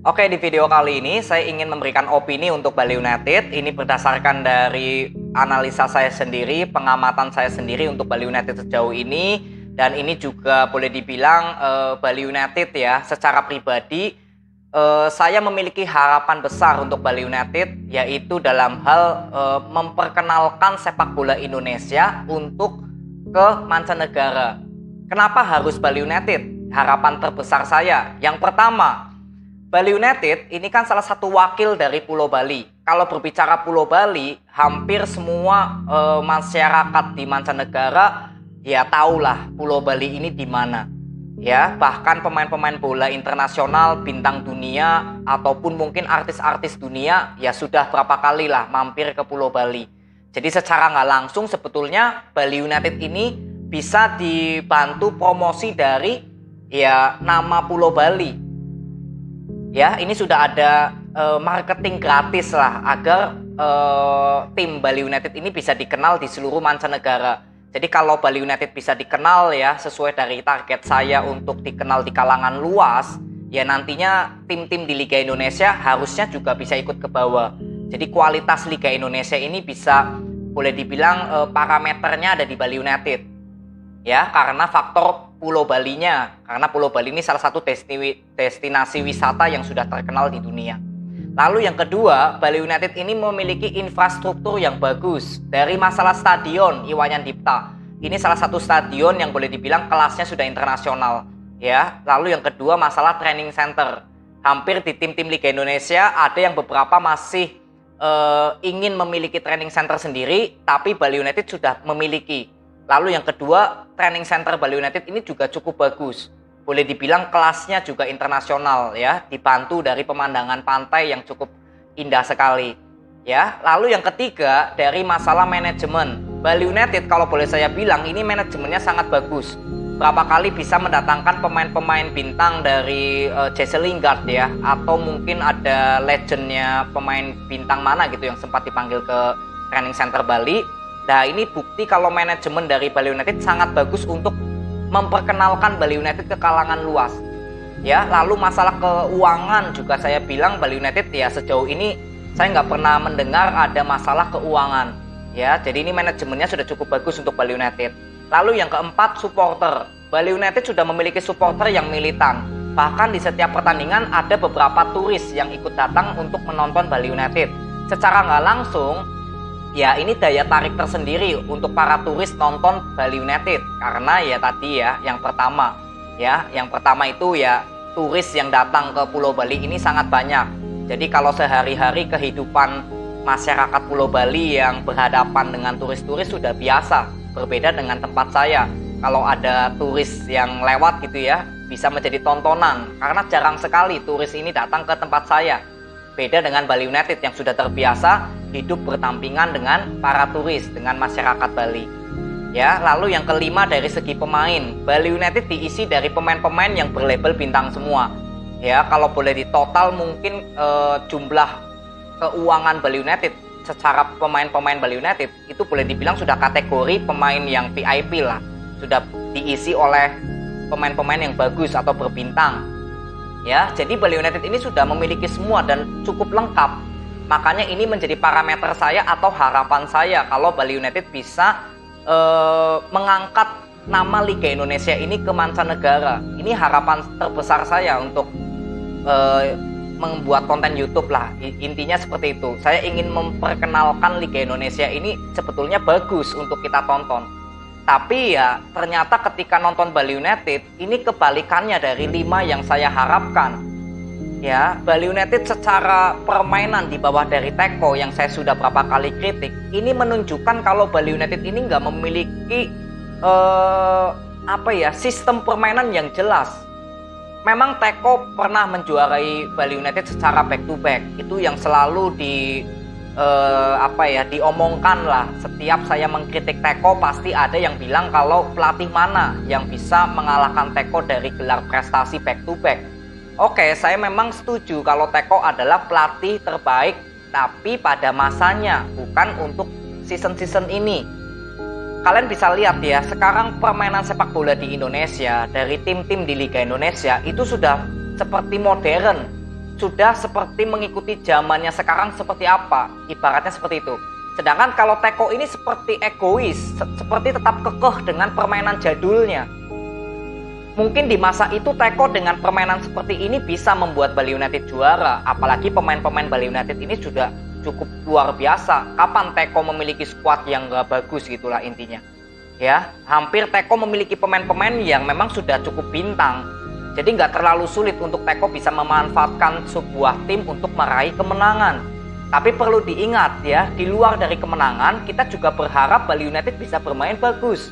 Oke, di video kali ini saya ingin memberikan opini untuk Bali United. Ini berdasarkan dari analisa saya sendiri, pengamatan saya sendiri untuk Bali United sejauh ini. Dan ini juga boleh dibilang Bali United ya, secara pribadi saya memiliki harapan besar untuk Bali United, yaitu dalam hal memperkenalkan sepak bola Indonesia untuk ke mancanegara. Kenapa harus Bali United? Harapan terbesar saya, yang pertama, Bali United ini kan salah satu wakil dari Pulau Bali. Kalau berbicara Pulau Bali, hampir semua masyarakat di mancanegara ya tahulah Pulau Bali ini di mana. Ya, bahkan pemain-pemain bola internasional, bintang dunia ataupun mungkin artis-artis dunia ya sudah berapa kali lah mampir ke Pulau Bali. Jadi secara nggak langsung sebetulnya Bali United ini bisa dibantu promosi dari ya nama Pulau Bali. Ya, ini sudah ada marketing gratis lah agar tim Bali United ini bisa dikenal di seluruh mancanegara. Jadi kalau Bali United bisa dikenal ya sesuai dari target saya untuk dikenal di kalangan luas, ya nantinya tim-tim di Liga Indonesia harusnya juga bisa ikut ke bawah. Jadi kualitas Liga Indonesia ini bisa boleh dibilang parameternya ada di Bali United. Ya, karena faktor Pulau Balinya, karena Pulau Bali ini salah satu destinasi wisata yang sudah terkenal di dunia. Lalu yang kedua, Bali United ini memiliki infrastruktur yang bagus. Dari masalah stadion Iwayan Dipta, ini salah satu stadion yang boleh dibilang kelasnya sudah internasional. Ya, lalu yang kedua masalah training center. Hampir di tim-tim Liga Indonesia ada yang beberapa masih ingin memiliki training center sendiri, tapi Bali United sudah memiliki. Lalu yang kedua, training center Bali United ini juga cukup bagus. Boleh dibilang kelasnya juga internasional ya, dibantu dari pemandangan pantai yang cukup indah sekali. Ya, lalu yang ketiga dari masalah manajemen. Bali United kalau boleh saya bilang ini manajemennya sangat bagus. Berapa kali bisa mendatangkan pemain-pemain bintang dari Jesse Lingard ya, atau mungkin ada legendnya pemain bintang mana gitu yang sempat dipanggil ke training center Bali. Nah, ini bukti kalau manajemen dari Bali United sangat bagus untuk memperkenalkan Bali United ke kalangan luas. Ya, lalu masalah keuangan juga saya bilang Bali United ya sejauh ini saya nggak pernah mendengar ada masalah keuangan. Ya, jadi ini manajemennya sudah cukup bagus untuk Bali United. Lalu yang keempat, supporter. Bali United sudah memiliki supporter yang militan. Bahkan di setiap pertandingan ada beberapa turis yang ikut datang untuk menonton Bali United. Secara nggak langsung, ya ini daya tarik tersendiri untuk para turis nonton Bali United. Karena ya tadi ya yang pertama itu ya turis yang datang ke Pulau Bali ini sangat banyak. Jadi kalau sehari-hari kehidupan masyarakat Pulau Bali yang berhadapan dengan turis-turis sudah biasa. Berbeda dengan tempat saya. Kalau ada turis yang lewat gitu ya, bisa menjadi tontonan. Karena jarang sekali turis ini datang ke tempat saya. Beda dengan Bali United yang sudah terbiasa hidup berdampingan dengan para turis, dengan masyarakat Bali. Ya, lalu yang kelima dari segi pemain, Bali United diisi dari pemain-pemain yang berlabel bintang semua. Ya, kalau boleh ditotal mungkin jumlah keuangan Bali United secara pemain-pemain Bali United itu boleh dibilang sudah kategori pemain yang VIP lah. Sudah diisi oleh pemain-pemain yang bagus atau berbintang. Ya, jadi Bali United ini sudah memiliki semua dan cukup lengkap. Makanya ini menjadi parameter saya atau harapan saya kalau Bali United bisa mengangkat nama Liga Indonesia ini ke mancanegara. Ini harapan terbesar saya untuk membuat konten YouTube lah. Intinya seperti itu. Saya ingin memperkenalkan Liga Indonesia ini sebetulnya bagus untuk kita tonton. Tapi ya ternyata ketika nonton Bali United ini kebalikannya dari 5 yang saya harapkan. Ya, Bali United secara permainan di bawah dari Teko yang saya sudah berapa kali kritik, ini menunjukkan kalau Bali United ini nggak memiliki sistem permainan yang jelas. Memang Teko pernah menjuarai Bali United secara back to back. Itu yang selalu diomongkan lah. Setiap saya mengkritik Teko pasti ada yang bilang kalau pelatih mana yang bisa mengalahkan Teko dari gelar prestasi back to back. Oke, saya memang setuju kalau Teko adalah pelatih terbaik, tapi pada masanya, bukan untuk season-season ini. Kalian bisa lihat ya, sekarang permainan sepak bola di Indonesia dari tim-tim di Liga Indonesia itu sudah seperti modern. sudah seperti mengikuti zamannya sekarang seperti apa, ibaratnya seperti itu. Sedangkan kalau Teko ini seperti egois, seperti tetap kekeh dengan permainan jadulnya. Mungkin di masa itu Teko dengan permainan seperti ini bisa membuat Bali United juara, apalagi pemain-pemain Bali United ini sudah cukup luar biasa. Kapan Teko memiliki skuad yang gak bagus, gitulah intinya. Ya, hampir Teko memiliki pemain-pemain yang memang sudah cukup bintang. Jadi nggak terlalu sulit untuk Teko bisa memanfaatkan sebuah tim untuk meraih kemenangan. Tapi perlu diingat ya, di luar dari kemenangan, kita juga berharap Bali United bisa bermain bagus.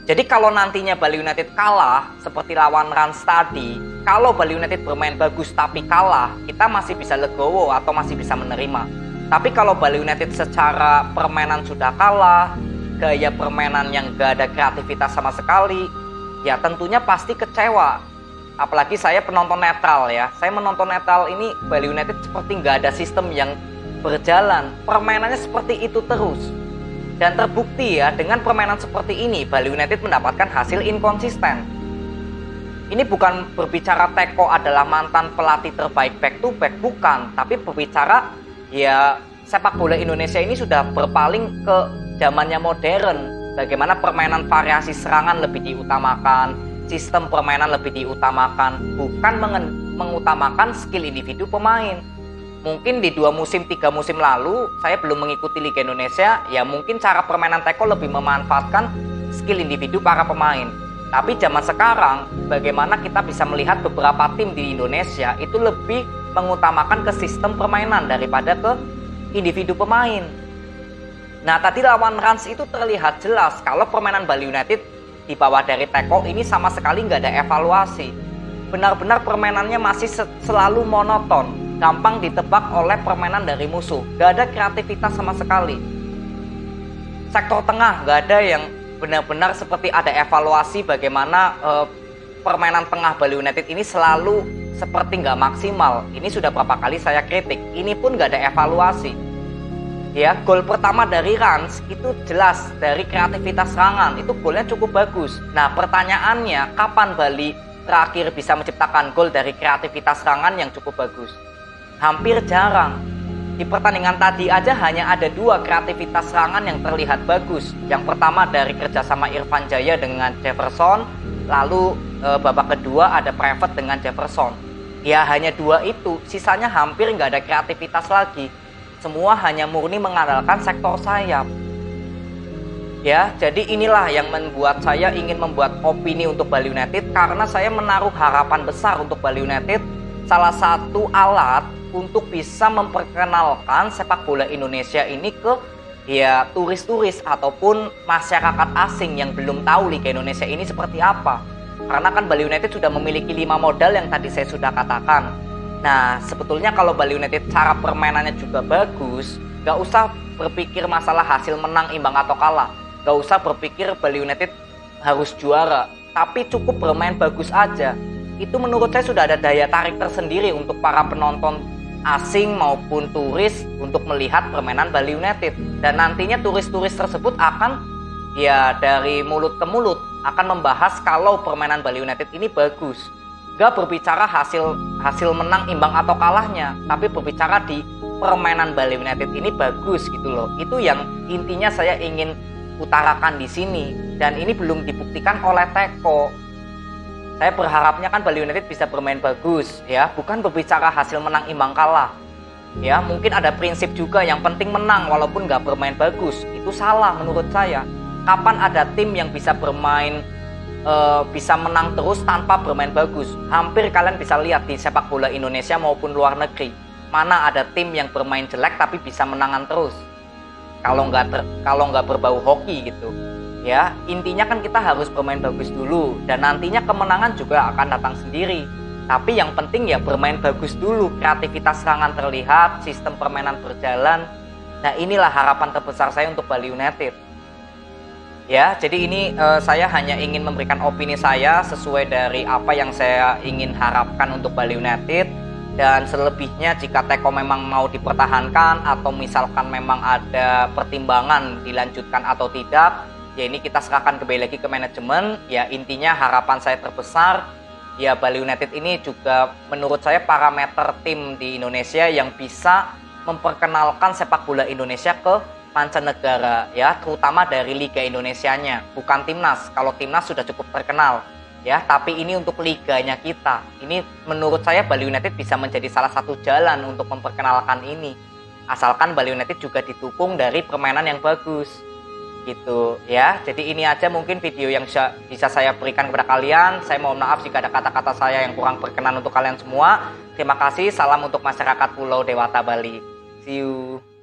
Jadi kalau nantinya Bali United kalah, seperti lawan Rans tadi, kalau Bali United bermain bagus tapi kalah, kita masih bisa legowo atau masih bisa menerima. Tapi kalau Bali United secara permainan sudah kalah, gaya permainan yang gak ada kreativitas sama sekali, ya tentunya pasti kecewa. Apalagi saya penonton netral ya. Saya menonton netral ini Bali United seperti nggak ada sistem yang berjalan. Permainannya seperti itu terus. Dan terbukti ya, dengan permainan seperti ini Bali United mendapatkan hasil inkonsisten. Ini bukan berbicara Teko adalah mantan pelatih terbaik back to back, bukan. Tapi berbicara ya sepak bola Indonesia ini sudah berpaling ke zamannya modern. Bagaimana permainan variasi serangan lebih diutamakan, sistem permainan lebih diutamakan, bukan mengutamakan skill individu pemain. Mungkin di 2 musim 3 musim lalu saya belum mengikuti Liga Indonesia, ya mungkin cara permainan Teko lebih memanfaatkan skill individu para pemain. Tapi zaman sekarang, bagaimana kita bisa melihat beberapa tim di Indonesia itu lebih mengutamakan ke sistem permainan daripada ke individu pemain. Nah, tadi lawan Rans itu terlihat jelas kalau permainan Bali United di bawah dari Teko ini sama sekali nggak ada evaluasi. Benar-benar permainannya masih selalu monoton, gampang ditebak oleh permainan dari musuh. Nggak ada kreativitas sama sekali. Sektor tengah nggak ada yang benar-benar seperti ada evaluasi bagaimana permainan tengah Bali United ini selalu seperti nggak maksimal. Ini sudah berapa kali saya kritik. Ini pun nggak ada evaluasi. Ya, gol pertama dari Rans itu jelas dari kreativitas serangan, itu golnya cukup bagus. Nah, pertanyaannya kapan Bali terakhir bisa menciptakan gol dari kreativitas serangan yang cukup bagus? Hampir jarang. Di pertandingan tadi aja hanya ada 2 kreativitas serangan yang terlihat bagus. Yang pertama dari kerjasama Irfan Jaya dengan Jefferson, lalu babak kedua ada Private dengan Jefferson. Ya, hanya 2 itu, sisanya hampir nggak ada kreativitas lagi. Semua hanya murni mengandalkan sektor sayap. Ya, jadi inilah yang membuat saya ingin membuat opini untuk Bali United, karena saya menaruh harapan besar untuk Bali United, salah satu alat untuk bisa memperkenalkan sepak bola Indonesia ini ke ya turis-turis ataupun masyarakat asing yang belum tahu Liga Indonesia ini seperti apa. Karena kan Bali United sudah memiliki 5 modal yang tadi saya sudah katakan. Nah, sebetulnya kalau Bali United cara permainannya juga bagus, gak usah berpikir masalah hasil menang, imbang, atau kalah. Gak usah berpikir Bali United harus juara, tapi cukup bermain bagus aja. Itu menurut saya sudah ada daya tarik tersendiri untuk para penonton asing maupun turis untuk melihat permainan Bali United. Dan nantinya turis-turis tersebut akan ya dari mulut ke mulut akan membahas kalau permainan Bali United ini bagus. Gak berbicara hasil menang, imbang, atau kalahnya, tapi berbicara di permainan Bali United ini bagus gitu loh. Itu yang intinya saya ingin utarakan di sini, dan ini belum dibuktikan oleh Teko. Saya berharapnya kan Bali United bisa bermain bagus ya, bukan berbicara hasil menang, imbang, kalah. Ya, mungkin ada prinsip juga yang penting menang walaupun gak bermain bagus. Itu salah menurut saya. Kapan ada tim yang bisa bermain bisa menang terus tanpa bermain bagus? Hampir kalian bisa lihat di sepak bola Indonesia maupun luar negeri, mana ada tim yang bermain jelek tapi bisa menangan terus. Kalau nggak berbau hoki gitu. Ya, intinya kan kita harus bermain bagus dulu, dan nantinya kemenangan juga akan datang sendiri. Tapi yang penting ya bermain bagus dulu, kreativitas serangan terlihat, sistem permainan berjalan. Nah, inilah harapan terbesar saya untuk Bali United. Ya, jadi ini saya hanya ingin memberikan opini saya sesuai dari apa yang saya ingin harapkan untuk Bali United. Dan selebihnya jika Teko memang mau dipertahankan atau misalkan memang ada pertimbangan dilanjutkan atau tidak, ya ini kita serahkan kembali lagi ke manajemen. Ya, intinya harapan saya terbesar ya Bali United ini juga menurut saya parameter tim di Indonesia yang bisa memperkenalkan sepak bola Indonesia ke mancanegara ya, terutama dari Liga Indonesianya, bukan timnas. Kalau timnas sudah cukup terkenal ya, tapi ini untuk liganya kita. Ini menurut saya Bali United bisa menjadi salah satu jalan untuk memperkenalkan ini. Asalkan Bali United juga didukung dari permainan yang bagus. Gitu ya. Jadi ini aja mungkin video yang bisa saya berikan kepada kalian. Saya mohon maaf jika ada kata-kata saya yang kurang berkenan untuk kalian semua. Terima kasih. Salam untuk masyarakat Pulau Dewata Bali. See you.